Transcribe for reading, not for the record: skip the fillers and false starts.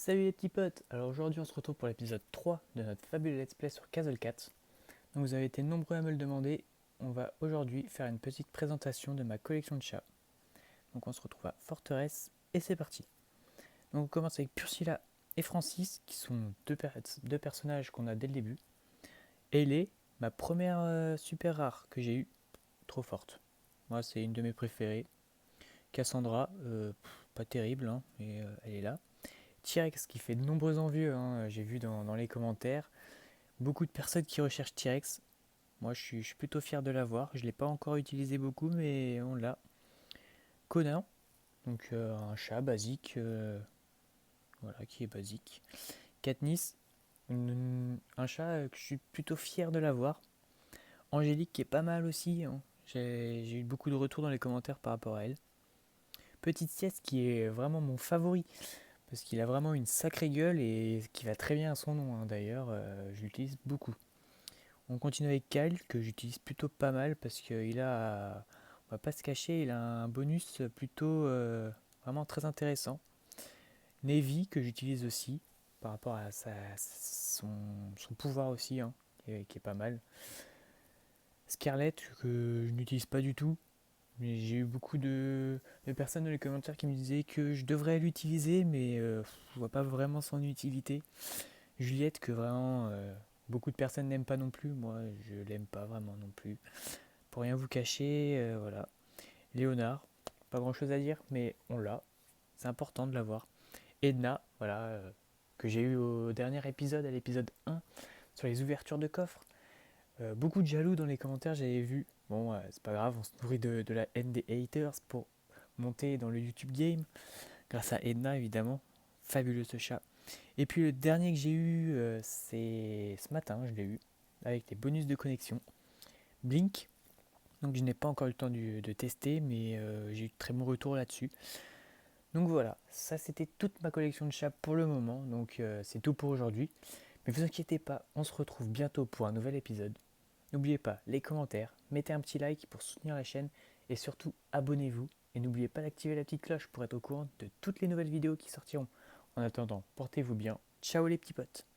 Salut les petits potes. Alors aujourd'hui on se retrouve pour l'épisode 3 de notre fabuleux let's play sur Castle 4. Donc vous avez été nombreux à me le demander. On va aujourd'hui faire une petite présentation de ma collection de chats. Donc on se retrouve à Forteresse et c'est parti. Donc on commence avec Pursilla et Francis qui sont deux personnages qu'on a dès le début. Et elle est ma première super rare que j'ai eue, trop forte. Moi c'est une de mes préférées. Cassandra, pas terrible hein, mais elle est là. T-Rex qui fait de nombreux envieux, hein, j'ai vu dans les commentaires. Beaucoup de personnes qui recherchent T-Rex. Moi je suis plutôt fier de l'avoir. Je ne l'ai pas encore utilisé beaucoup mais on l'a. Conan, donc un chat basique, voilà qui est basique. Katniss, un chat que je suis plutôt fier de l'avoir. Angélique qui est pas mal aussi, hein. J'ai eu beaucoup de retours dans les commentaires par rapport à elle. Petite Sieste qui est vraiment mon favori parce qu'il a vraiment une sacrée gueule et qui va très bien à son nom, hein. D'ailleurs je l'utilise beaucoup. On continue avec Kyle que j'utilise plutôt pas mal parce qu'il a, on va pas se cacher, il a un bonus plutôt vraiment très intéressant. Navy que j'utilise aussi par rapport à son pouvoir aussi, hein, qui est pas mal. Scarlett que je n'utilise pas du tout, mais j'ai eu beaucoup de personnes dans les commentaires qui me disaient que je devrais l'utiliser, mais je vois pas vraiment son utilité. Juliette que vraiment beaucoup de personnes n'aiment pas non plus, moi je l'aime pas vraiment non plus. Pour rien vous cacher, voilà. Léonard, pas grand chose à dire, mais on l'a. C'est important de l'avoir. Edna, voilà, que j'ai eu au dernier épisode, à l'épisode 1, sur les ouvertures de coffres. Beaucoup de jaloux dans les commentaires, j'avais vu. Bon, c'est pas grave, on se nourrit de la haine des haters pour monter dans le YouTube game. Grâce à Edna, évidemment. Fabuleux ce chat. Et puis le dernier que j'ai eu, c'est ce matin, je l'ai eu, avec les bonus de connexion. Blink, donc je n'ai pas encore eu le temps de tester, mais j'ai eu de très bons retours là-dessus. Donc voilà, ça c'était toute ma collection de chats pour le moment, donc c'est tout pour aujourd'hui. Mais vous inquiétez pas, on se retrouve bientôt pour un nouvel épisode. N'oubliez pas les commentaires, mettez un petit like pour soutenir la chaîne et surtout abonnez-vous. Et n'oubliez pas d'activer la petite cloche pour être au courant de toutes les nouvelles vidéos qui sortiront. En attendant, portez-vous bien. Ciao les petits potes.